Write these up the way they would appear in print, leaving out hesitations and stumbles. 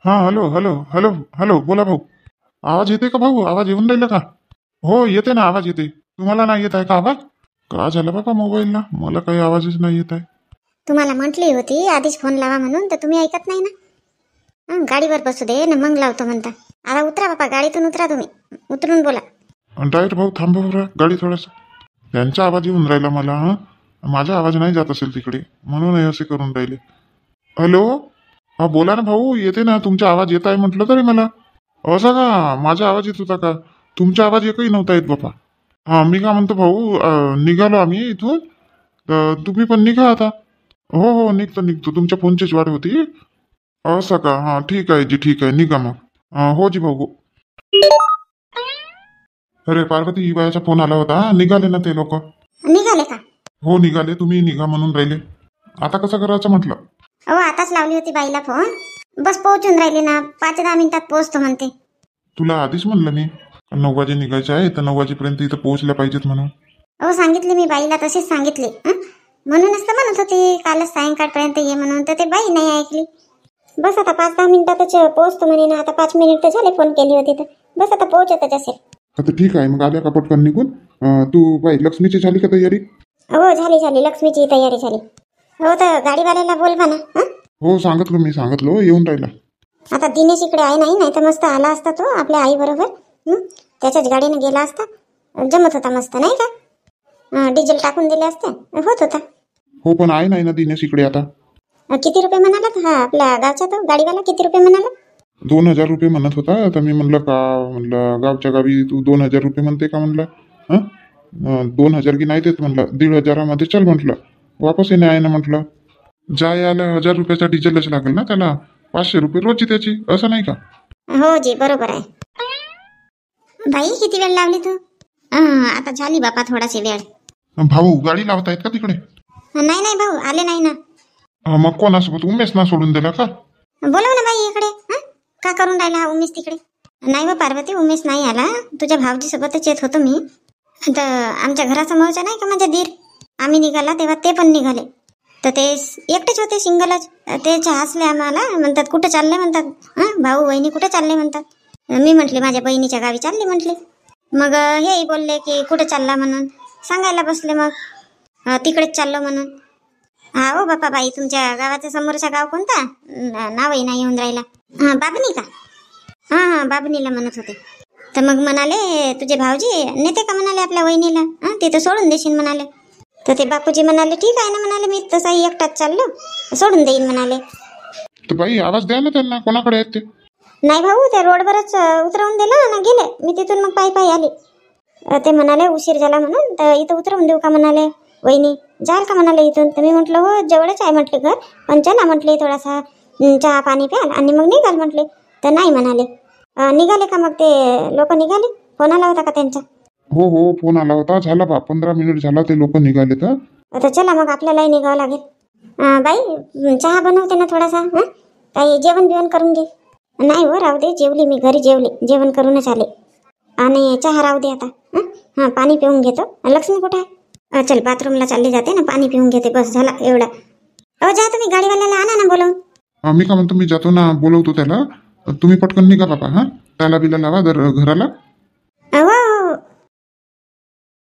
हा, hello hello hello hello, बोला भाऊ. आवाज येते का भाऊ? आवाज येऊन राहिला का? हो, येते ना, आवाज येते. तुम्हाला नाही येत आहे का आवाज? का झालं बाबा मोबाईलला? मला काही आवाजच नाही येत आहे. तुम्हाला म्हटली होती आधीच फोन लावा म्हणून, तर तुम्ही ऐकत नाही ना. गाडीवर बसू दे ना, मग लावतो म्हणता. आता उतरा बाबा, गाडीतून उतरा तुम्ही. उतरून बोला. ड्रायव्हर भाऊ थांबा बरं, गाडी थोडंसं. त्यांचा आवाज येऊन राहिला मला. माझा आवाज नाही जात असेल तिकडे, म्हणून हे असे करून राहिले. हॅलो, हा बोला ना भाऊ, येते ना, तुमचा आवाज येत आहे म्हटलं तरी मला. असं का? माझा आवाज येत होता का? तुमचा आवाज एकही नव्हता येत बाबा. हा, मी का म्हणतो भाऊ, निघालो आम्ही इथून, तर तुम्ही पण निघा आता. हो हो, निघतो निघतो, तुमच्या फोनचीच वाट होती. असं का? हा, ठीक आहे जी, ठीक आहे, निघा मग. हो जी भाऊ, हो. अरे पार्वती, ही बायाचा फोन आला होता, निघाले ना ते लोक? निघाले का? हो निघाले, तुम्ही निघा म्हणून राहिले. आता कसं करायचं म्हटलं? अहो, आताच लावली होती बाईला फोन. बस पोहोचून राहिली ना, 5-10 मिनिटात पोहोचतो म्हणते. तुला आधीच म्हणलं मी 9 वाजे निघायचे आहे, तर 9 वाजेपर्यंत इथं पोहोचल्या पाहिजेत म्हणून. अहो, सांगितले मी बाईला, तसेच सांगितले. म्हणूनच तर म्हणत होती कालच सायंकाळपर्यंत ये म्हणून, तर ते बाई नाही ऐकली. बस आता 5-10 मिनिटातच पोहोचतो म्हणे ना. आता 5 मिनिट तर झाले फोन केली होती, तर बस आता पोहोचतच असेल. आता ठीक आहे, मग आल्या का पटकन निघून. तू बाई, लक्ष्मीची झाली का तयारी? हो, झाली झाली, लक्ष्मीची तयारी झाली. हो, तर गाडीवाल्याला बोलवा ना. हो, सांगितलं मी, सांगितलं, येऊन राहिला. आता दिनेश इकडे आहे नाही तर मस्त आला असता तो आपल्या आई बरोबर. त्याच्याच गाडीने गेला असता, जमत होता मस्त, नाही का? डिझेल टाकून दिले असते, होत होता. हो, पण आहे नाही ना दिनेश इकडे आता. किती रुपये म्हणाला हा आपल्या गावचा तो गाडीवाला? किती रुपये म्हणाला? 2000 रुपये म्हणत होता. तर मी म्हणलं का, म्हणलं गावच्या गावी तू 2000 रुपये म्हणते का म्हणलं. 2000 की नाही देत म्हणलं, 1500 चल म्हटलं. वापस येणे आहे ना म्हटलं. जा यायला 1000 रुपयाचा डिझेलच लागेल ना त्याला. 500 रुपये रोजची त्याची, असं नाही का? हो जी, बरोबर आहे. बाई, किती वेळ लावली तू? आता झाली बापा थोडाशी वेळ. भाऊ, गाडी लावतायत का तिकडे? नाही नाही भाऊ, आले नाही ना. मग कोणासोबत, उमेश ना सोडून दिला का? बोलव ना बाई इकडे. का करून राहिला हा उमेश तिकडे? नाही बा पार्वती, उमेश नाही आला. तुझ्या भाऊजी सोबतच येत होतो मी. तर आमच्या घरासमोरच्या नाही का माझ्या दीर, आम्ही निघाला तेव्हा ते पण निघाले. तर ते एकटेच होते, सिंगलच. ते हसले आम्हाला, म्हणतात कुठे चालले म्हणतात. भाऊ वहिनी कुठे चालले म्हणतात. मी म्हटले माझ्या बहिणीच्या गावी चालली म्हटले. मग हेही बोलले की कुठे चालला म्हणून सांगायला बसले. मग तिकडेच चाललो म्हणून. हा हो बापा बाई, तुमच्या गावाच्या समोरचा गाव कोणता? नावही नाही येऊन राहिला. बाबनी का? हां, बाबनीला म्हणत होते. तर मग म्हणाले तुझे भाऊजी नेते का म्हणाले आपल्या वहिनीला, तिथं सोडून देशील म्हणाले. तर ते बापूजी म्हणाले ठीक आहे ना म्हणाले, मी तसाही एकटाच चाललो, सोडून देईन म्हणाले. तर बाई, आवाज द्या ना त्यांना, कोणाकडे आहेत ते? नाही भाऊ, त्या रोडवरच उतरवून दिलं ना गेले. मी तिथून मग पायी आले. ते म्हणाले उशीर झाला म्हणून, तर इथं उतरवून देऊ का म्हणाले. वहिनी जाल का म्हणाले इथून. तर मी म्हटलं हो, जवळच आहे म्हटले घर, पण चला म्हटले थोडासा चहा पाणी प्याल आणि मग निघाल म्हटले. तर नाही म्हणाले. निघाले का मग ते लोक? निघाले? फोन आला होता का त्यांचा? हो हो, फोन आला होता. झाला बा, 15 मिनिट झाला ते लोक निघाले. तर चला मग, आपल्यालाही निघावं लागेल. बाई, चहा बनवते ना थोडासा. काही जेवण बिवण करून घे. नाही हो, राहू दे, जेवली मी घरी, जेवले, जेवण करूनच आले. आणि चहा राहू दे आता. पाणी पिऊन घेतो. लक्ष्मी कुठे आहे? चल, बाथरूमला चालली जाते ना, पाणी पिऊन घेते, बस झाला एवढा. जा तुम्ही, गाडीवाल्याला आणा ना बोलवून. मी का म्हणतो, मी जातो ना, बोलवतो त्याला. तुम्ही पटकन निघा बाबा. त्याला बिला लावा घराला.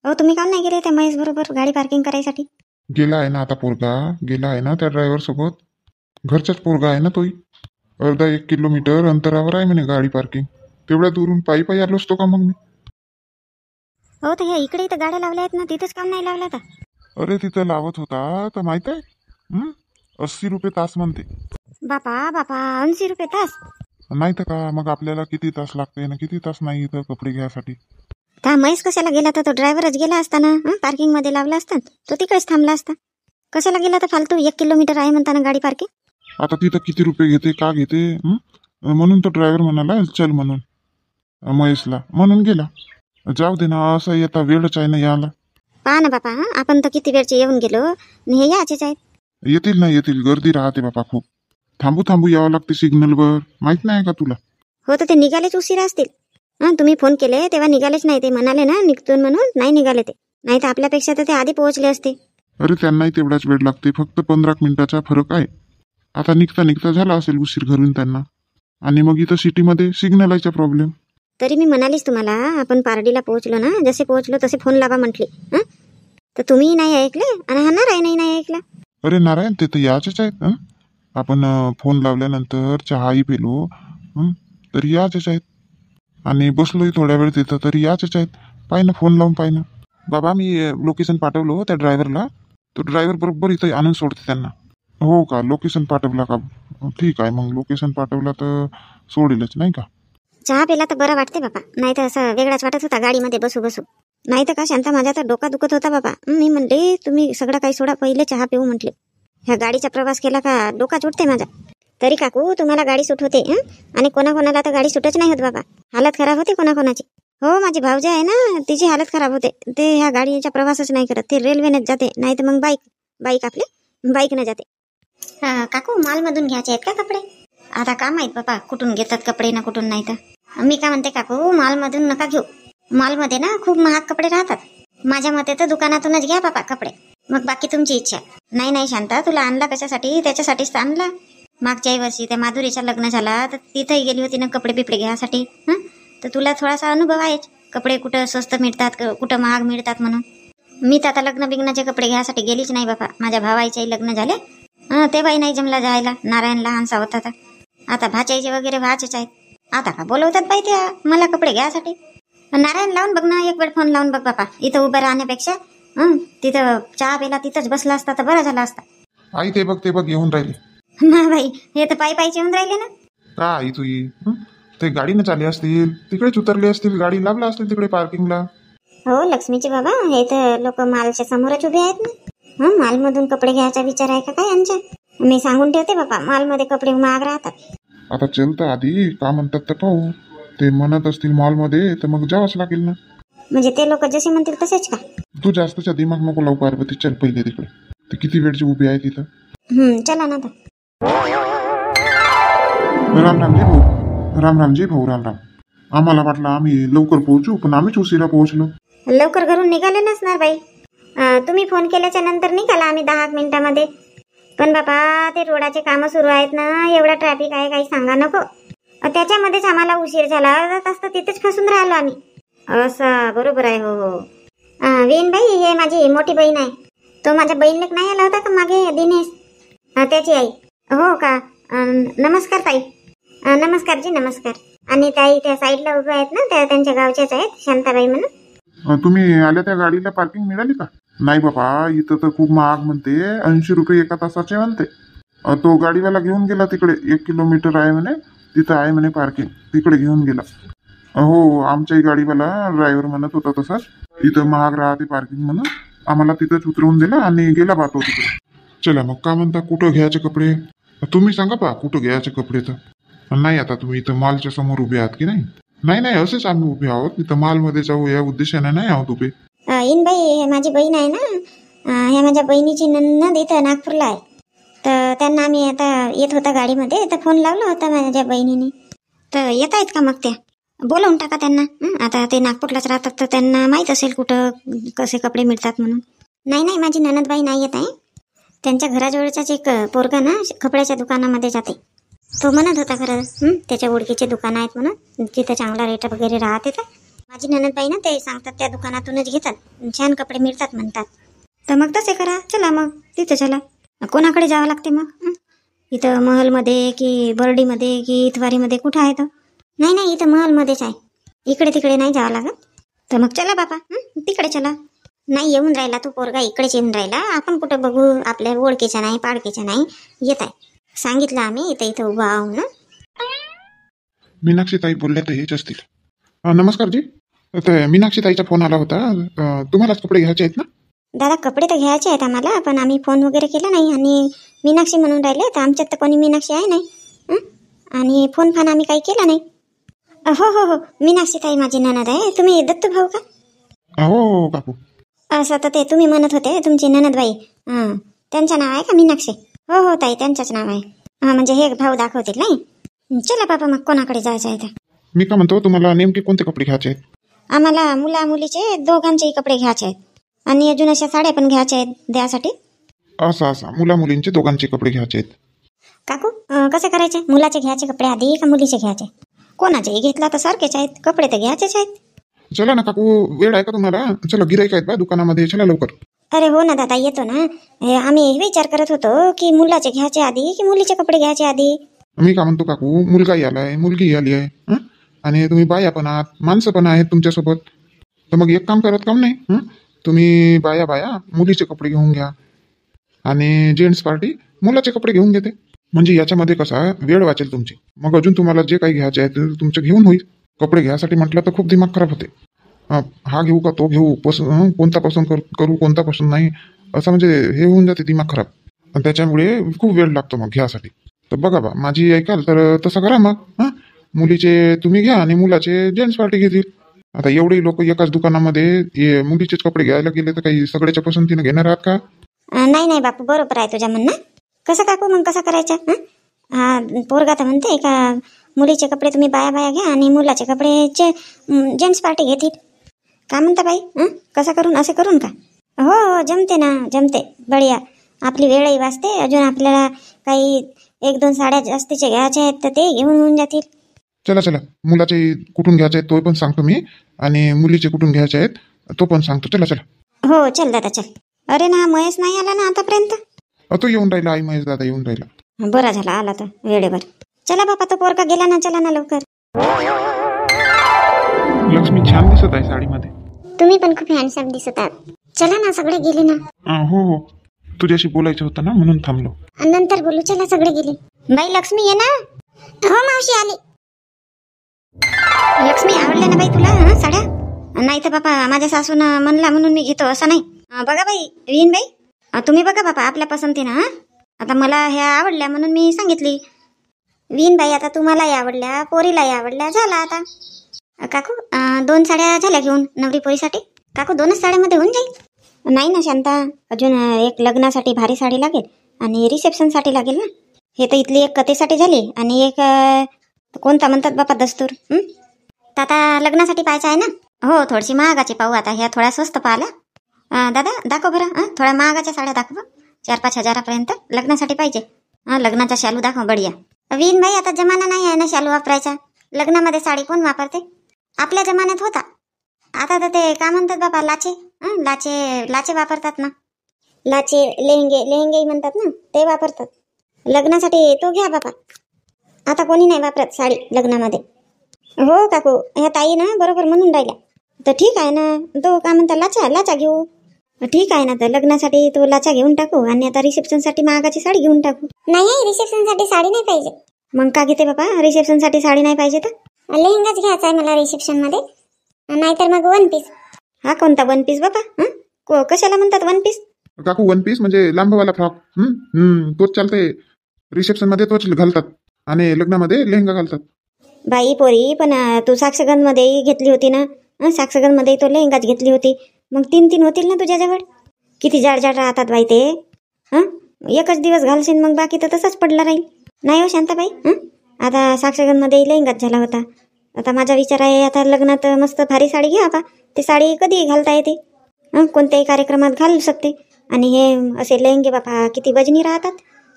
हो, तुम्ही काम नाही गेले त्या महेश बरोबर गाडी पार्किंग करायसाठी? गेला आहे ना आता पोरगा, गेला आहे ना त्या ड्रायव्हर सोबत. घरचाच पोरगा आहे ना तोही. अर्धा 1 किलोमीटर अंतरावर आहे म्हणे गाडी पार्किंग. तेवढ्या दूरून पायी आलो असतो का मग मी? हो, तर ह्या इकडे इथं गाड्या लावल्या आहेत ना, तिथेच काम नाही लावला का? अरे तिथं लावत होता तर माहित आहे, 80 रुपये तास म्हणते. बापा 80 रुपये तास? नाही तर का, मग आपल्याला किती तास लागते ना, किती तास नाही इथं कपडे घ्यायसाठी. का महेश कशाला गेला? तर तो ड्रायव्हरच गेला असता ना, पार्किंग मध्ये लावला असता, तो तिकडेच थांबला असता. कशाला गेला तर फालतू? 1 किलोमीटर आहे म्हणताना गाडी पार्किंग. आता तिथं किती रुपये घेते, का घेते, म्हणून तो ड्रायव्हर म्हणाला चल म्हणून महेशला, म्हणून गेला. जाऊ दे ना, असं येता वेळच आहे ना याला. पहा ना बापा, आपण तर किती वेळचे येऊन गेलो, हे याचेच आहेत. येतील ना येतील, गर्दी राहते बापा खूप. थांबू यावं लागते सिग्नलवर, माहित नाही का तुला? हो, तर ते निघालेच उशिरा असतील. तुम्ही फोन केले तेव्हा निघालेच नाही. ते म्हणाले ना निघतो म्हणून, नाही निघाले ते. नाही तर आपल्यापेक्षा तर ते आधी पोहोचले असते. अरे त्यांनाही तेवढाच वेळ लागते, फक्त 15 मिनिटाचा फरक आहे. आता निघता झाला असेल उशीर घरून त्यांना. आणि मग इथं सिटीमध्ये सिग्नलाचा प्रॉब्लेम. तरी मी म्हणालीच तुम्हाला, आपण पारडीला पोहोचलो ना, जसे पोहोचलो तसे फोन लावा म्हटली. तर तुम्ही नाही ऐकले आणि हा नाही ऐकला. अरे नारायण, ते तर याचेच आहेत. आपण फोन लावल्यानंतर चहाही पिलो तर याचेच आहेत, आणि बसलोही थोड्या वेळ तिथं तरी याचेच आहेत. पाय ना, फोन लावून पाय ना. बाबा, मी लोकेशन पाठवलो त्या ड्रायव्हरला, तो ड्रायव्हर बरोबर इथं आणून सोडते त्यांना. हो का, लोकेशन पाठवला का? ठीक आहे, मग लोकेशन पाठवला तर सोडेलच नाही का. चहा पिला तर बरं वाटते बाबा, नाही तर असं वेगळाच वाटत होता गाडीमध्ये बसू बसू. नाही तर का शांता, माझा तर डोका दुखत होता बाबा. मी म्हणले तुम्ही सगळं काही सोडा, पहिले चहा पिऊ म्हटले. ह्या गाडीचा प्रवास केला का डोका सुटते माझा. तरी काकू तुम्हाला गाडी सूट होते, आणि कोणाकोणाला तर गाडी सुटच नाही होत बाबा. हालत खराब होते कोणाकोणाची. हो, माझी भाऊजी आहे ना, तिची हालत खराब होते. ते ह्या गाडीचा प्रवासच नाही करत, ते रेल्वेनेच जाते, नाही तर मग बाईक आपले बाईकने जाते. काकू, मॉलमधून घ्यायचे आहेत का कपडे? आता का माहित बाबा कुठून घेतात कपडे ना कुठून नाही. तर मी काय म्हणते काकू, मॉलमधून नका घेऊ. मॉलमध्ये ना खूप महाग कपडे राहतात. माझ्या मते तर दुकानातूनच घ्या बाबा कपडे, मग बाकी तुमची इच्छा. नाही शांता, तुला आणला कशासाठी? त्याच्यासाठीच तर आणला. मागच्याही वर्षी त्या माधुरीचं लग्न झाला तर तिथंही गेली होती ना कपडे बिपडे घ्यायसाठी. तर तुला थोडासा अनुभव आहेच, कपडे कुठं स्वस्त मिळतात कुठं महाग मिळतात म्हणून. मी तर आता लग्न बिग्नाचे कपडे घ्यायसाठी गेलीच नाही बाबा. माझ्या भावाईच्याही लग्न झाले, तेव्हाही नाही जमला जायला, नारायण लहानसा होता तर. आता भाच्याईचे वगैरे व्हायचेच आहेत. आता का बोलवतात बाई त्या मला कपडे घ्यायसाठी. नारायण लावून बघ ना, एक वेळ फोन लावून बघ बापा. इथं उभं राहण्यापेक्षा तिथं चहा पेला तिथंच बसला असता तर बरं झाला असता. आई, ते बघ येऊन राहिली ना बाई, हे तर पायीचे येऊन राहिले ना. का आई तुझी? ते गाडीने चालले असतील, तिकडेच उतरले असतील, गाडी लावला असतील तिकडे पार्किंगला. हो लक्ष्मीचे बाबा, हे तर लोक मालच्या समोरच उभे आहेत ना. मालमधून कपडे घ्यायचा विचार आहे का काय यांच्या? मी सांगून ठेवते बाबा, मालमध्ये कपडे महाग राहतात. आता चल तर आधी का म्हणतात तर पाहू. ते म्हणत असतील मॉलमध्ये तर मग जावंच लागेल ना. म्हणजे ते लोक जसे म्हणतील तसेच का? तू जास्तच्या दिमाग नको लावू पार्वती, चल पहिले तिकडे. ते किती वेळची उभी आहे तिथं. चला ना. रामरामजी भाऊ, रामरामजी भाऊ, रामराम. आम्हाला वाटलं आम्ही लवकर पोहोचू, पण आम्हीच उशिरा पोहोचलो. लवकर घरून निघाले नसणार बाई. तुम्ही फोन केल्याच्या नंतर निघाला आम्ही 10 मिनिटामध्ये. पण बाबा, ते रोडाचे कामं सुरू आहेत ना, एवढा ट्रॅफिक आहे काही सांगा नको. त्याच्यामध्येच आम्हाला उशीर झाला असता, तिथेच फसून राहिलो आम्ही. असं बरोबर आहे. हो. वेन बाई, हे माझी मोठी बहीण आहे. तो माझ्या बहीणलेक नाही आला होता का मागे, दिनेश, त्याची आई. हो का? नमस्कार ताई. नमस्कार जी, नमस्कार. आणि ताई त्या साईडला उभ्या आहेत ना, त्या त्यांच्या गावच्याच आहेत, शांताबाई म्हणून. तुम्ही आल्या त्या गाडीला पार्किंग मिळाली का? नाही बाबा, इथं तर खूप महाग म्हणते, 80 रुपये एका तासाचे म्हणते. तो गाडीवाला घेऊन गेला तिकडे, 1 किलोमीटर आहे म्हणे, तिथं आहे म्हणे पार्किंग, तिकडे घेऊन गेला. हो, आमच्याही गाडीवाला ड्रायव्हर म्हणत होता तसाच, इथं महाग राहते पार्किंग म्हणून. आम्हाला तिथंच उतरवून दिलं आणि गेला बा तो तिकडे. चला मग, का म्हणता, कुठं घ्यायचे कपडे? तुम्ही सांगा पा कुठं घ्यायचे कपडे. तर नाही, आता तुम्ही इथं मॉलच्या समोर उभे आहात की नाही? नाही, असेच आम्ही उभे आहोत, इथं मॉलमध्ये जाऊ या उद्देशाने नाही आहोत उभे. इन बाई, हे माझी बहीण आहे ना, ह्या माझ्या बहिणीची नणंद इथं नागपूरला आहे. तर त्यांना आम्ही आता येत होता गाडीमध्ये, तर फोन लावला होता माझ्या बहिणीने. तर येत आहेत का मग त्या? बोलावून टाका त्यांना. आता ते नागपूरलाच राहतात तर त्यांना माहीत असेल कुठं कसे कपडे मिळतात म्हणून. नाही, माझी नणंदबाई नाही येत आहे. त्यांच्या घराजवळचाच एक पोरगा ना कपड्याच्या दुकानामध्ये जाते. तो म्हणत होता खरं, त्याच्या ओळखीचे दुकान आहेत म्हणून, तिथे चांगला रेट वगैरे राहते. तर माझी नणंदबाई ना ते सांगतात त्या दुकानातूनच घेतात, छान कपडे मिळतात म्हणतात. तर मग तसे करा, चला मग तिथे चला. कोणाकडे जावं लागते मग? इथं महलमध्ये की बर्डीमध्ये की इतवारीमध्ये कुठं आहे? तर नाही, इथं महलमध्येच आहे, इकडे तिकडे नाही जावं लागत. तर मग चला बाबा, तिकडे चला. नाही, येऊन राहिला तो पोरगा, इकडेच येऊन राहिला. आपण कुठं बघू, आपल्या ओळखीचा नाही पाडकीचा नाही, येत आहे. सांगितलं आम्ही इथं उभा आहो ना. मीनाक्षी ताई बोलल्या तर हेच असतील. नमस्कार जी. तर मीनाक्षी ताईचा फोन आला होता, तुम्हालाच कपडे घ्यायचे आहेत ना? दादा, कपडे तर घ्यायचे आहेत आम्हाला, पण आम्ही फोन वगैरे केला नाही. आणि मीनाक्षी म्हणून राहिले, तर आमच्यात तर कोणी मीनाक्षी आहे नाही. आणि फोन फान आम्ही काही केला नाही. हो, मीनाक्षी ताई माझी नणद आहे. तुम्ही दत्तू भाऊ का? हो काकू. असं तर ते तुम्ही म्हणत होते तुमची नणदबाई, त्यांचं नाव आहे का मीनाक्षी? हो ताई, त्यांचंच नाव आहे. म्हणजे हे भाऊ दाखवतील नाही. चला बाबा, मग कोणाकडे जायचं आहे? तर मी का म्हणतो, तुम्हाला नेमके कोणते कपडे घ्यायचे आहेत? आम्हाला मुला मुलीचे दोघांचेही कपडे घ्यायचे आहेत, आणि अजून अशा साड्या पण घ्यायच्या आहेत द्यासाठी. असं मुला मुलींचे दोघांचे कपडे घ्यायचे आहेत. काकू कसे करायचे? मुलाचे घ्यायचे कपडे आधी का मुलीचे घ्यायचे? कोणाचेही घेतला तर सारखेच आहेत, कपडे तर घ्यायचेच आहेत. चला ना काकू, वेळ आहे का तुम्हाला? चला, गिराईक आहेत बा दुकानामध्ये, चला लवकर. अरे हो ना दादा, येतो ना. आम्ही विचार करत होतो की मुलाचे घ्यायचे आधी की मुलीचे कपडे घ्यायचे आधी. मी का म्हणतो काकू, मुलगाही आलाय, मुलगीही आली आहे, हं? आणि तुम्ही बाया पण आहात, माणसं पण आहेत तुमच्यासोबत. तर मग एक काम करत काम नाही, हं? तुम्ही बाया मुलीचे कपडे घेऊन घ्या आणि जेंट्स पार्टी मुलाचे कपडे घेऊन घेते. म्हणजे याच्यामध्ये कसा वेळ वाचेल तुमची. मग अजून तुम्हाला जे काही घ्यायचे आहे ते तुमचं घेऊन होईल. कपडे घ्यायसाठी म्हटलं तर खूप दिमाग खराब होते. हा घेऊ का तो घेऊ, कोणता पसंत करू कोणता पसंत नाही, असं म्हणजे हे होऊन जाते दिमाग खराब. आणि त्याच्यामुळे खूप वेळ लागतो मग घ्यासाठी. तर बघा बा, माझी ऐकाल तर तसं करा मग. मुलीचे तुम्ही घ्या आणि मुलाचे जेंट्स पार्टी घेतील. आता एवढे लोक एकाच दुकानामध्ये मुलीचेच कपडे घ्यायला गेले तर काही सगळ्याच्या पसंतीने घेणार आहात का? नाही बापू, बरोबर आहे तुझ्या म्हणणं. कसं काकू, मग कसं करायचं? हा पोरगा तर म्हणते का मुलीचे कपडे तुम्ही बाया घ्या आणि मुलाचे कपडे जेंट्स पार्टी घेतील. का म्हणता बाई? कसं करून, असे करून का? हो जमते ना, जमते, बढिया. आपली वेळही वाचते, अजून आपल्याला काही 1-2 साड्या जास्तीचे घ्यायचे आहेत तर ते घेऊन होऊन जातील. चला, मुलाचे कुठून घ्यायचे आहेत तो पण सांगतो मी, आणि मुलीचे कुठून घ्यायचे आहेत तो पण सांगतो. चला. हो चल दादा चल. अरे ना, महेश नाही आला ना आतापर्यंत. तो येऊन राहिला, आई महेश दादा येऊन राहिला. बरा झाला आला तर वेळेवर. चला बापा, तो पोरका गेला ना, चला ना लवकर. लक्ष्मी छान दिसत आहे साडीमध्ये. तुम्ही पण खूप हँडसम दिसत आहात. चला ना, सगळे गेले ना. हो तुझ्याशी बोलायचं होतं ना म्हणून थांबलो. नंतर बोलू, चला सगळे गेले. बाई लक्ष्मी ये ना. हो मावशी आली. लक्ष्मी, आवडल्या ना बाई तुला साड्या? नाही तर बापा, माझ्या सासून म्हणला म्हणून मी घेतो असं नाही. बघा बाई, विन बाई, तुम्ही बघा बापा आपल्या पसंतीनं. आता मला ह्या आवडल्या म्हणून मी सांगितली. विन बाई, आता तुम्हालाही आवडल्या, पोरीलाही आवडल्या, झाला आता. काकू 2 साड्या झाल्या घेऊन नवरी पोरीसाठी. काकू 2च साड्यामध्ये होऊन जाईल? नाही ना शांता, अजून एक लग्नासाठी भारी साडी लागेल आणि रिसेप्शनसाठी लागेल ना. हे तर इथली एक कथेसाठी झाली आणि एक कोणता म्हणतात बापा दस्तूर. तर आता लग्नासाठी पाहायचं आहे ना. हो, थोडीशी महागाची पाहू आता, ह्या थोड्या स्वस्त पाहिला. दादा दाखव बरं, थोड्या महागाच्या साड्या दाखव. 4-5 हजारापर्यंत लग्नासाठी पाहिजे. लग्नाचा शालू दाखव बढिया. विन भाई, आता जमाना नाही आहे ना शालू वापरायचा. लग्नामध्ये साडी कोण वापरते? आपल्या जमान्यात होता. आता तर ते काय म्हणतात बाबा, लाचे वापरतात ना. लाचे, लेहंगे म्हणतात ना, ते वापरतात. लग्नासाठी तो घ्या बाबा. आता कोणी नाही वापरत साडी लग्नामध्ये. हो काकू, ह्या ताई ना बरोबर म्हणून राहिल्या. तर ठीक आहे ना, तो काय म्हणता लाचा घेऊ. ठीक आहे ना, तर लग्नासाठी तो लाचा घेऊन टाकू आणि आता रिसेप्शनसाठी महागाची साडी घेऊन टाकू. नाही, रिसेप्शनसाठी साडी नाही पाहिजे. मग का घेते बाबा, रिसेप्शनसाठी साडी नाही पाहिजे तर? लेहंगाच घ्यायचा आहे मला रिसेप्शनमध्ये, नाहीतर मग 1 पीस. हा कोणता 1 पीस बाबा? कशाला म्हणतात 1 पीस? काकू 1 पीस म्हणजे लांबवाला फ्रॉक. तोच चालते. रिसेप्शन मध्ये तोच घालतात आणि लग्नामध्ये लेहंगा घालतात. बाई पोरी, पण तू साक्षगंधमध्ये घेतली होती ना, साक्षगंधमध्ये तो लेहंगाच घेतली होती. मग 3 होतील ना तुझ्याजवळ. किती जाड राहतात बाई ते. एकच दिवस घालशील, मग बाकी तर तसाच पडला राहील. नाही हो शांताबाई, आता साक्षगंधमध्ये लेहंगाच झाला होता. आता माझा विचार आहे, आता लग्नात मस्त भारी साडी घ्या बा. ती साडी कधी घालता येते, कोणत्याही कार्यक्रमात घालू शकते. आणि हे असे लेहंगे बापा किती वजनी राहतात.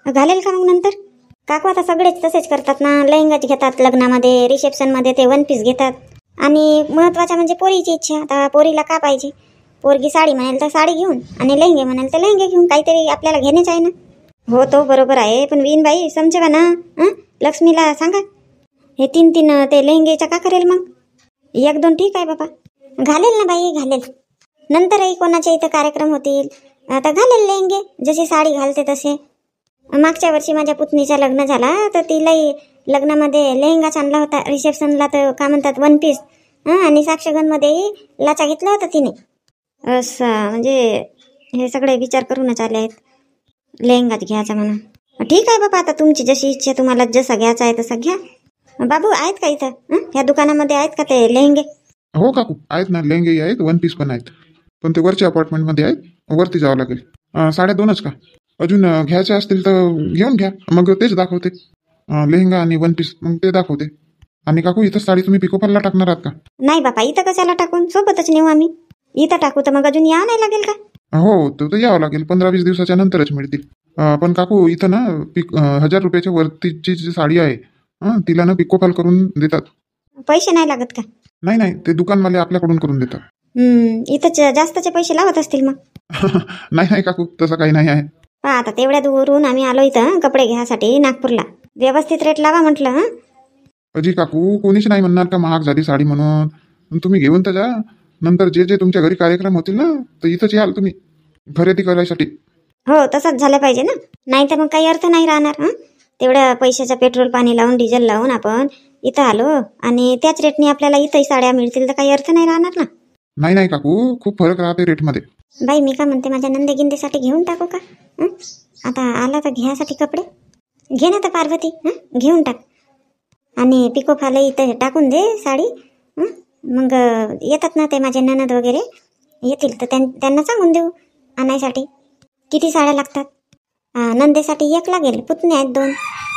घालेल का मग नंतर? काकू, आता सगळेच तसेच करतात ना, लेहंगाच घेतात लग्नामध्ये, रिसेप्शनमध्ये ते 1 पीस घेतात. आणि महत्वाचं म्हणजे पोरीची इच्छा. आता पोरीला का पाहिजे? पोरगी साडी म्हणेल तर साडी घेऊन, आणि लेहंगे म्हणेल तर लेहंगे घेऊन, काहीतरी आपल्याला घेणेच आहे ना. हो, तो बरोबर आहे, पण विनबाई समजेवा ना. लक्ष्मीला सांगा, हे 3 ते लेहंगेच्या का करेल मग? 1-2 ठीक आहे बाबा, घालेल ना बाई, घालेल. नंतरही कोणाच्या इथं कार्यक्रम होतील आता घालेल लेहंगे, जशी साडी घालते तसे. मागच्या वर्षी माझ्या पुतणीचा लग्न झाला तर तिलाही लग्नामध्ये लेहंगाच आणला होता. रिसेप्शनला तर का म्हणतात 1 पीस, आणि साक्षगंधमध्येही लाचा घेतला होता तिने. असं म्हणजे हे सगळे विचार करूनच आले आहेत लेहंगाच घ्यायचा म्हणून. ठीक आहे बाबा, आता तुमची जशी इच्छा, तुम्हाला जसा घ्यायचा आहे तसा घ्या. बाबू आहेत का इथं? ह्या दुकानामध्ये आहेत का ते लेहंगे? हो काकू, आहेत ना, लेहंगे आहेत, 1 पीस पण आहेत. पण ते वरच्या अपार्टमेंटमध्ये आहेत, वरती जावं लागेल. साड्या 2च का? अजून घ्यायच्या असतील तर घेऊन घ्या, मग तेच दाखवते. लेहंगा आणि 1 पीस मग ते दाखवते. आणि काकू, इथं साडी तुम्ही पिकोफॉलला टाकणार आहात का? नाही बापा, इथं कशाला टाकून, सोबतच नेऊ आम्ही. इथं टाकू तर मग अजून यावं नाही लागेल का? हो, तर यावं लागेल. 15-20 दिवसाच्या नंतरच मिळतील. पण काकू इथं ना 1000 रुपयाच्या वरतीची जी साडी आहे तिला ना पिकोफॉल करून देतात. पैसे नाही लागत का? नाही नाही, ते दुकानवाले आपल्याकडून करून देतात. इथं जास्तचे पैसे लावत असतील मग. नाही नाही काकू, तसं काही नाही आहे. पहा आता तेवढ्या दूरून आम्ही आलो इथं कपडे घ्यायसाठी नागपूरला. व्यवस्थित रेट लावा म्हटलं. अजी काकू, कोणीच नाही म्हणणार का महाग झाली साडी म्हणून. पण तुम्ही घेऊन तर जा. नंतर जे जे तुमच्या घरी कार्यक्रम होतील ना, तर इथंच याल तुम्ही खरेदी करायसाठी. हो तसंच झालं पाहिजे ना, नाही तर मग काही अर्थ नाही राहणार. तेवढ्या पैशाचं पेट्रोल पाणी लावून डिझेल लावून आपण इथं आलो आणि त्याच रेटने आपल्याला इथंही साड्या मिळतील तर काही अर्थ नाही राहणार ना. नाही नाही काकू, खूप फरक राहते रेटमध्ये. बाई मी का म्हणते, माझ्या नंदेगिंदेसाठी घेऊन टाकू का? आता आला तर घ्यासाठी कपडे घे ना तर पार्वती. घेऊन टाक आणि पिको फाल इथं टाकून दे साडी. मग येतात ना ते माझे ननद वगैरे येतील तर त्यांना सांगून देऊ आणायसाठी. किती साड्या लागतात? नंदेसाठी एक लागेल, पुतणे आहेत 2,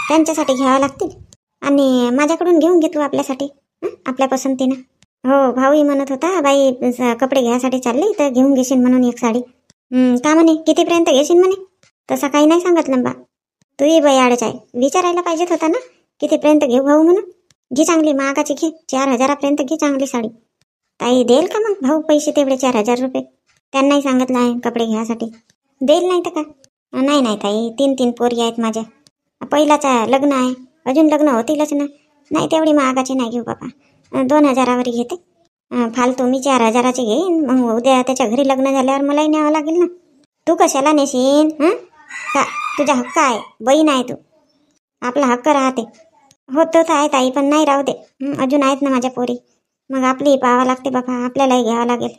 त्यांच्यासाठी घ्यावं लागतील. आणि माझ्याकडून घेऊन घे तू आपल्यासाठी आपल्या पसंतीनं. हो भाऊही म्हणत होता बाई कपडे घ्यायसाठी चालले तर घेऊन घेशील म्हणून एक साडी. का म्हणे कितीपर्यंत घेशील म्हणे? तसा काही नाही सांगितलं बा. तूही बाई आडच आहे, विचारायला पाहिजेत होता ना कितीपर्यंत घेऊ भाऊ म्हणून. घे चांगली महागाची घे, 4000पर्यंत घे चांगली साडी. ताई देईल का मग भाऊ पैसे तेवढे 4000 रुपये? त्यांनाही सांगितलं आहे कपडे घ्यायसाठी. देईल नाही तर का? नाही नाही ताई, 3 पोरी आहेत माझ्या. पहिलाचा लग्न आहे, अजून लग्न होतीलच ना. नाही तेवढी महागाची नाही घेऊ बाबा. 2000वर घेते. फालतू मी 4000चे घेईन, मग उद्या त्याच्या घरी लग्न झाल्यावर मलाही न्यावं लागेल ना. तू कशाला नेशीन? का तुझा हक्क आहे, बहीण आहे तू, आपला हक्क राहते. हो तो तर आहे ताई, पण नाही राहू दे. अजून आहेत ना माझ्या पोरी, मग आपली पाहावं लागते बाबा, आपल्यालाही घ्यावं लागेल.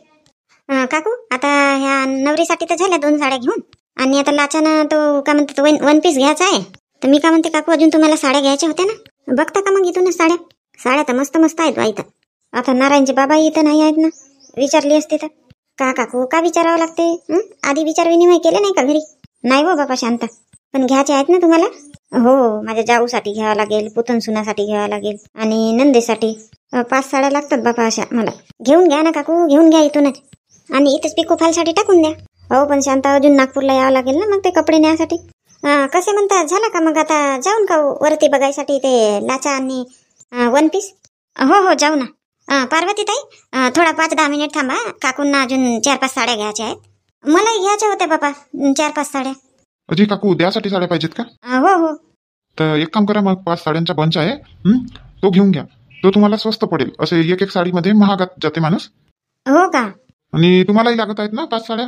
काकू आता ह्या नवरीसाठी तर झाल्या 2 साड्या घेऊन, आणि आता लाचानं तो काय म्हणते 1 पीस घ्यायचा आहे. तर मी काय म्हणते काकू, अजून तुम्हाला साड्या घ्यायच्या होत्या ना, बघता का मग इथूनच साड्या तर मस्त मस्त आहेत बा इथं. आता नारायणचे बाबा इथं नाही आहेत ना, विचारली असते तर. का काकू का विचारावं लागते? आधी विचार विनिमय केले नाही का घरी? नाही हो बाबा शांता, पण घ्यायचे आहेत ना तुम्हाला? हो माझ्या जाऊसाठी घ्यावं लागेल, पुतण सुनासाठी घ्यावं लागेल, आणि नंदेसाठी 5 साड्या लागतात बाबा अशा मला. घेऊन घ्या ना काकू, घेऊन घ्या इथूनच, आणि इथंच पिको फालसाठी टाकून द्या. हो पण शांता, अजून नागपूरला यावं लागेल ना मग ते कपडे न्यायसाठी. कसे म्हणतात, झाला का मग आता जाऊन का वरती बघायसाठी ते लाचा आणि 1 पीस? हो जाऊ ना. पार्वती ताई थोडा 5-10 मिनिट थांबा, काकूंना अजून 4-5 साड्या घ्यायच्या आहेत. मलाही घ्यायच्या होत्या बाबा 4-5 साड्या. अजी काकू, द्यासाठी साड्या पाहिजेत का? हो. तर एक काम करा, मग 5 साड्यांचा बंच आहे, तो घेऊन घ्या. तो तुम्हाला स्वस्त पडेल. असे एक साडीमध्ये महागात जाते माणूस. हो का? आणि तुम्हालाही लागत आहेत ना 5 साड्या?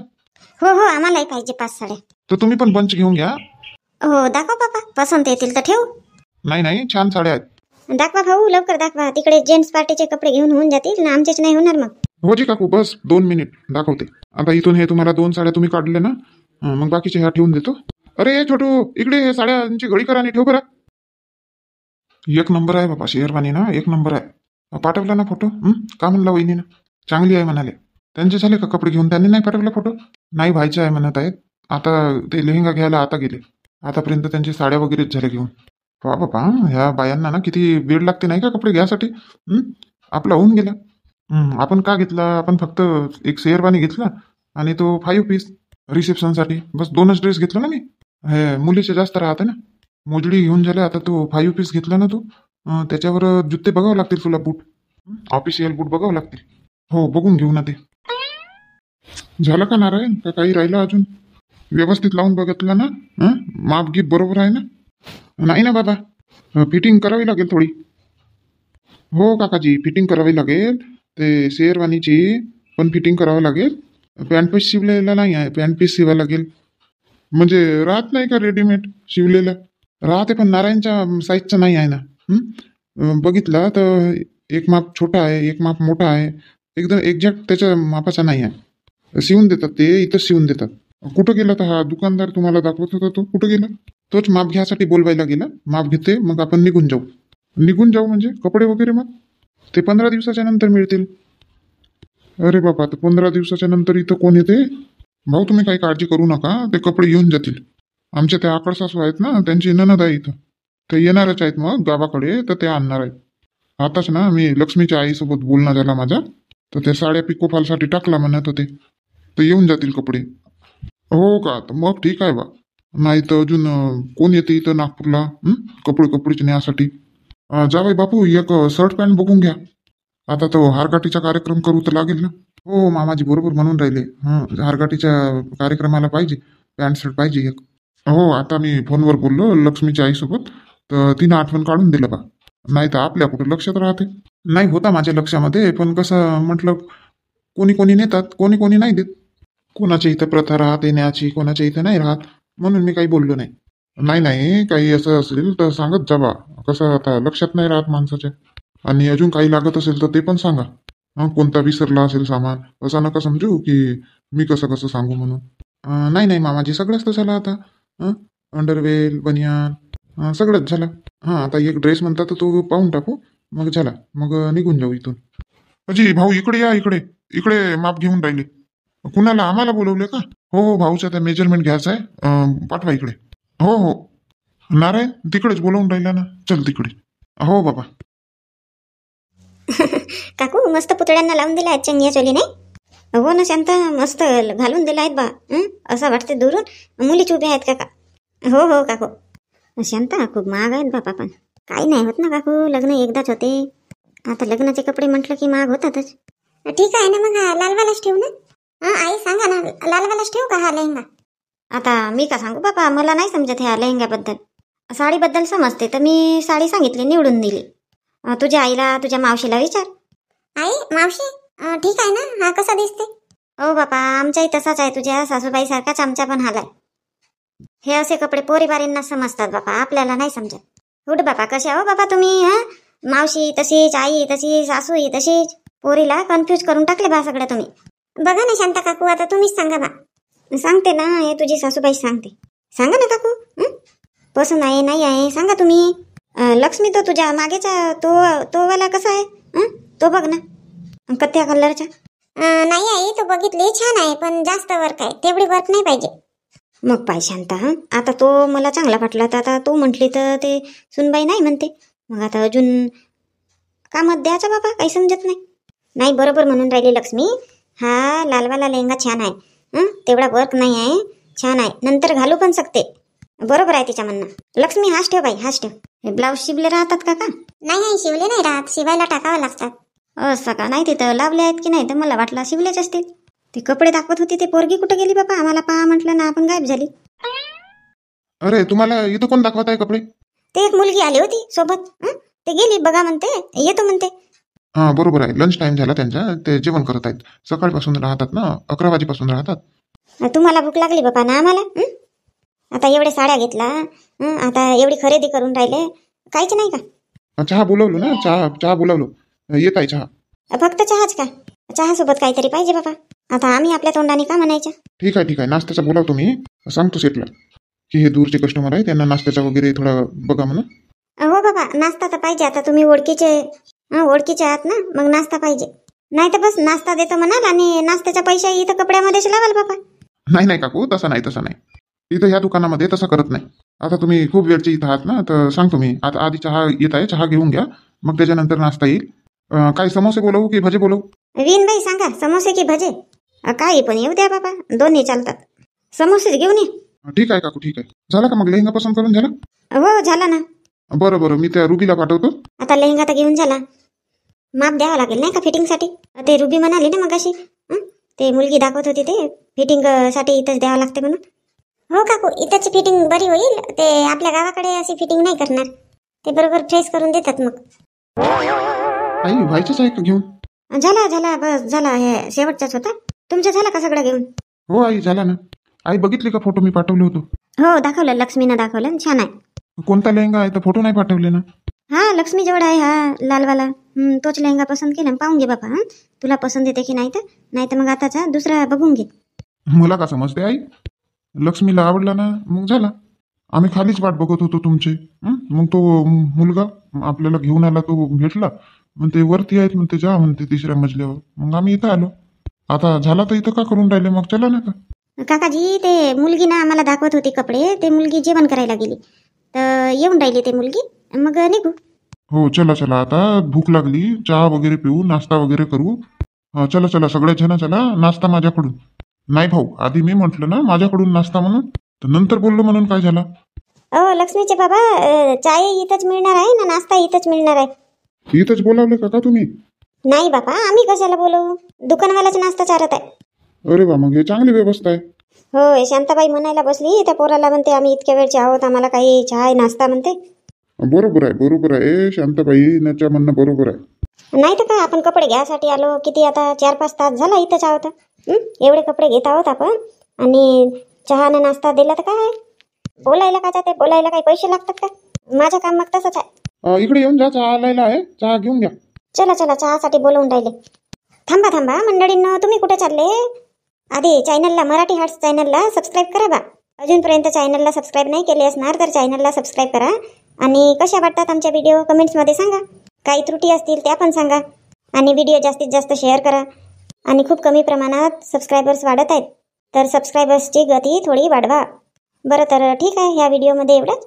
हो आम्हालाही पाहिजे 5 साड्या. तर तुम्ही पण बंच घेऊन घ्या. हो दाखवा बाबा, पसंत येतील तर ठेवू. नाही छान साड्या आहेत. दाखवा भाऊ, लवकर दाखवा. तिकडे जेंट्स पार्टीचे कपडे घेऊन होऊन जातील ना, आमचेच नाही होणार मग. हो जी काकू, बस 2 मिनिट दाखवते. आता इथून हे तुम्हाला 2 साड्या तुम्ही काढले ना, मग बाकीचे ह्या ठेवून देतो. अरे छोटू, इकडे हे साड्यांची घडी करा आणि ठेव बरा. 1 नंबर आहे बाबा, शेरवानी ना 1 नंबर आहे. पाठवला ना फोटो? का म्हणला वहिनीनं? चांगली आहे म्हणाले. त्यांचे झाले का कपडे घेऊन? त्यांनी नाही पाठवला फोटो? नाही व्हायचे आहे म्हणत आहेत. आता ते लेहंगा घ्यायला आता गेले. आतापर्यंत त्यांची साड्या वगैरेच झाल्या घेऊन. वा बाबा, ह्या बायांना ना किती वेळ लागते नाही का कपडे घ्यायसाठी. आपला होऊन गेला. आपण का घेतला? आपण फक्त एक शेरवानी घेतला आणि तो 5 पीस रिसेप्शनसाठी. बस 2च ड्रेस घेतला ना मी. हे मुलीचे जास्त राहते ना. मोजडी घेऊन झाले. आता तो 5 पीस घेतला ना तू, त्याच्यावर जुत्ते बघावं लागतील तुला, बूट, ऑफिशियल बूट बघावं लागतील. हो बघून घेऊ ना ते. झालं का नारायण, का काही राहिलं अजून? व्यवस्थित लावून बघितलं ना? माप गीप बरोबर आहे ना? नाही ना बाबा, फिटिंग करावी लागेल थोडी. हो काकाजी, फिटिंग करावी लागेल. ते शेरवानीची पण फिटिंग करावं लागेल. पॅन्ट पीस शिवलेला नाही आहे, पॅन्ट पीस शिवावं लागेल. म्हणजे राहत नाही का रेडीमेड शिवलेलं? राहते, पण नारायणच्या साईजचं नाही आहे ना. बघितलं तर एक माप छोटा आहे, एक माप मोठा आहे, एकदम एक्झॅक्ट त्याच्या मापाचा नाही आहे. शिवून देतात ते, इथंच शिवून देतात. कुठं गेला तर हा दुकानदार तुम्हाला दाखवत होता, तो कुठं गेला? तोच माप घ्यायसाठी बोलवायला गेला. माप घेते, मग आपण निघून जाऊ म्हणजे कपडे वगैरे मग ते 15 दिवसाच्या नंतर मिळतील. अरे बाबा, तर 15 दिवसाच्या नंतर इथं कोण येते? भाऊ तुम्ही काही काळजी करू नका, ते कपडे येऊन जातील. आमच्या त्या आकड सासू आहेत ना, त्यांची ननद आहे इथं, ते येणारच आहेत मग गावाकडे, तर ते आणणार आहेत. आताच ना मी लक्ष्मीच्या आईसोबत बोलणं झाला माझा, तर त्या साड्या पिकोफॉलसाठी टाकला म्हणत होते, तर येऊन जातील कपडे. हो का? तर मग ठीक आहे बा. नाही तर अजून कोण येते इथं नागपूरला कपडेच नेण्यासाठी. जावई बापू एक शर्ट पॅन्ट बघून घ्या. आता तो हारगाठीचा कार्यक्रम करू तर लागेल ना. हो मामाजी बरोबर म्हणून राहिले. हारगाठीच्या कार्यक्रमाला पाहिजे पॅन्ट शर्ट पाहिजे एक. हो आता मी फोनवर बोललो लक्ष्मीच्या आईसोबत, तर तिनं आठवण काढून दिलं बा. नाही तर आपल्या कुठं लक्षात राहते. नाही होता माझ्या लक्षामध्ये, पण कसं म्हटलं कोणी कोणी नेतात कोणी कोणी नाही देत. कोणाच्या इथं प्रथा राहत येण्याची, कोणाच्या इथं नाही राहत, म्हणून मी काही बोललो नाही. नाही नाही काही असं असेल तर सांगत जा बा. कसं आता लक्षात नाही राहत माणसाच्या. आणि अजून काही लागत असेल तर ते पण सांगा. कोणता विसरला असेल सामान असं नका समजू की मी कसं कसं सांगू म्हणून. नाही नाही मामाजी सगळंच तर झालं आता. अंडरवेल बनियान सगळंच झालं. आता एक ड्रेस म्हणता तर तो पाहून टाकू, मग झाला, मग निघून जाऊ इथून. अजी भाऊ इकडे या, इकडे इकडे माप घेऊन राहिले. कुणाला आम्हाला बोलवले का? हो हो भाऊचा त्या मेजरमेंट घ्यायचा आहे, पाठवा इकडे. हो हो नारायण तिकडेच बोलवून राहिला ना, चल तिकडे. हो बाबा. काकू मस्त पुतळ्यांना लावून दिल्या आहेत चंगिया चोली नाही. हो ना शांता मस्त घालून दिला आहेत बा. असं वाटते दुरून मुलीच उभ्या आहेत काका. हो हो काकू. शांता खूप महाग आहेत बापा, पण काही नाही होत ना काकू, लग्न एकदाच होते. आता लग्नाचे कपडे म्हटलं की महाग होतातच. ठीक आहे ना, मग हा लालवालाच ठेवू ना. आई सांगा ना, लालवालाच ठेवू का हा लेहंगा? आता मी का सांगू बापा, मला नाही समजत ह्या लेहंग्याबद्दल. साडीबद्दल समजते तर मी साडी सांगितली, निवडून दिली. तुझ्या आईला तुझ्या मावशीला विचार. आई मावशी ठीक आहे ना, हा कसा दिसते? हो बापा आमच्याही तसाच आहे, तुझ्या सासूबाई सारखाच आमचा पण हाल आहे. हे असे कपडे पोरीबारींना समजतात बापा, आपल्याला नाही समजत. उठ बापा, कशा हो बापा तुम्ही. मावशी तशीच, आई तशी, सासूही तशीच, पोरीला कन्फ्यूज करून टाकले बा सगळं तुम्ही. बघा ना शांता काकू, आता तुम्हीच सांगा बा. सांगते ना, हे तुझी सासूबाई सांगते. सांगा ना काकू, पसंत आहे नाही आहे सांगा तुम्ही. लक्ष्मी तो तुझ्या मागेचा तो वाला कसा आहे, तो बघ ना, कथ्या कलरचा. नाही आई तो बघितले, छान आहे, पण जास्त वर्क आहे, तेवढी वर्क नाही पाहिजे. मग पाय शांता, आता तो मला चांगला वाटला, तर आता तो म्हटली तर ते सुनबाई नाही म्हणते, मग आता अजून कामात द्यायचा बाबा, काही समजत नाही. नाही बरोबर म्हणून राहिली लक्ष्मी, हा लालवाला लेहंगा छान आहे, तेवढा वर्क नाही आहे, छान आहे, नंतर घालू पण शकते. बरोबर आहे तिच्या म्हणणं. लक्ष्मी हाच ठेव बाई, हाच ठेव. हे ब्लाऊज शिवले राहतात का? नाही शिवले नाही राहत, शिवायला टाकावं लागतात. असं का? नाही तिथं लावले आहेत की नाही, तर मला वाटलं शिवलेच असतील. ते कपडे दाखवत होती, ते पोरगी कुठे गेली बापा? आम्हाला पहा म्हटलं ना, आपण गायब झाली. अरे तुम्हाला इथं कोण दाखवत आहे कपडे? ते एक मुलगी आली होती सोबत, ते गेली बघा म्हणते, येतो म्हणते. बरोबर आहे, लंच टाइम झाला त्यांचा, ते जेवण करत आहेत. सकाळपासून राहतात ना, 11 वाजेपासून राहतात. तुम्हाला भूक लागली बापा ना आम्हाला. आता एवढे साड्या घेतला, आता एवढी खरेदी करून राहिले, काहीच नाही का? चहा बोलवलो ना, चहा बोलवलो, येत आहे चहा. फक्त चहाच का? चहा सोबत काहीतरी पाहिजे बाबा. आता आम्ही आपल्या तोंडाने का म्हणायचं? ठीक आहे नाश्त्याचा बोलावतो मी, सांगतो सेटला की हे दूरचे कस्टमर आहे, त्यांना नाश्त्याचा वगैरे थोडा बघा म्हणून. हो बाबा नाश्ता तर पाहिजे, आता तुम्ही ओळखीचे आहात ना, मग नाश्ता पाहिजे. नाही तर बस नाश्ता देतो म्हणाल आणि नाश्त्याचा पैसा इथं कपड्यामध्येच लावाल बाबा. नाही काकू, तसं नाही. इथं ह्या दुकानामध्ये तसं करत नाही. आता तुम्ही खूप वेळचे इथं आहात ना, तर सांगतो मी, आता आधी चहा येत आहे, चहा घेऊन घ्या, मग त्याच्यानंतर नाश्ता येईल. काही समोसे बोलवू की भजे बोलवू? वीणबाई सांगा, समोसे की भजे? काही पण येऊ द्या बाबा, दोन्ही चालतात. समोसेच घेऊन ये. ठीक आहे काकू, ठीक आहे. झाला का मग लेहंगा पसंत करून झाला? हो झाला ना. बरं मी त्या रुबीला पाठवतो. आता लेहंगा तर घेऊन झाला, माप द्यावं लागेल नाही का फिटिंगसाठी? ते रुबी म्हणाली ना मग अशी, ते मुलगी दाखवत होती ते फिटिंग साठी इथंच द्यावं लागते म्हणून. हो काकू, इथंच फिटिंग बरी होईल, ते आपल्या गावाकडे अशी फिटिंग नाही करणार, ते बरोबर फ्रेश करून देतात. मग आई व्हायचंच आहे का घेऊन? झाला बस झाला, हे शेवटचाच होता. तुमचं झालं का सगळं घेऊन? हो आई झाला ना. आई बघितली का फोटो मी पाठवले होतो? हो दाखवलं, लक्ष्मीनं दाखवलं, छान आहे. कोणता लेहंगा आहे तर फोटो नाही पाठवले ना? हा लक्ष्मी जवळ आहे, हा लालवाला, तोच लेहंगा पसंत केला, पाहून घे बाबा. तुला पसंत येते की नाही तर मग आताचा दुसरा बघून घे. मला का समजते आई, लक्ष्मीला आवडला ना, मग झाला. आम्ही खालीच वाट बघत होतो तुमची. मग तो मुलगा आपल्याला घेऊन आला, तो भेटला, म्हणते वरती आहेत, म्हणते जा म्हणते 3ऱ्या मजल्यावर. मग आम्ही इथं आलो. आता झाला तर इथं का करून राहिले, मग चला ना का? काकाजी ते मुलगी ना आम्हाला दाखवत होती कपडे, ते मुलगी जेवण करायला गेली, तर येऊन राहिली ते मुलगी, मग निघू. हो चला, आता भूक लागली, चहा वगैरे पिऊ, नाश्ता वगैरे करू. चला सगळ्या जण चला, नाश्ता माझ्याकडून. नाही भाऊ, आधी मी म्हटलं ना माझ्याकडून नाश्ता म्हणून. तर नंतर बोललो म्हणून काय झालं? लक्ष्मीचे बाबा, चाय इथंच मिळणार आहे ना नाश्ता इथंच मिळणार आहे? इथंच बोलावले का तुम्ही? नाही बाबा, आम्ही कशाला बोलवू, दुकानवाल्याचा नाश्ता चारत आहे. अरे वा, मग हे चांगली व्यवस्था आहे. होय, शांताबाई म्हणायला बसली त्या पोराला, म्हणते आम्ही इतक्या वेळचे आहोत, आम्हाला काही चहा नाश्ता म्हणते. बरोबर आहे शांताबाईच्या म्हणणं बरोबर आहे. नाही तर काय, आपण कपडे घ्यायसाठी आलो, किती आता 4-5 तास झाला इथंच आहोत. एवढे कपडे घेत आहोत आपण, आणि चहा ना नाश्ता दिला तर काय, बोलायला का जाते, बोलायला काही पैसे लागतात का? माझं काम मग तसंच आहे. इकडे येऊन जा, चहा आलायला आहे, चहा घेऊन घ्या. चला चहासाठी बोलवून राहिले. थांबा मंडळींनो, तुम्ही कुठे चालले? आधी चॅनलला, मराठी हार्ट्स चॅनलला सबस्क्राईब करा बा. अजूनपर्यंत चॅनलला सबस्क्राईब नाही केले असणार तर चॅनलला सबस्क्राईब करा. आणि कशा वाटतात आमच्या व्हिडिओ कमेंट्समध्ये सांगा. काही त्रुटी असतील त्या पण सांगा. आणि व्हिडिओ जास्तीत जास्त शेअर करा. आणि खूप कमी प्रमाणात सबस्क्रायबर्स वाढत आहेत, तर सबस्क्रायबर्सची गती थोडी वाढवा. बरं, तर ठीक आहे, ह्या व्हिडिओमध्ये एवढंच.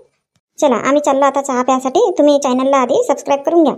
चला, आम्ही चाललो आता चहा प्यासाठी. तुम्ही चॅनलला आधी सबस्क्राईब करून घ्या.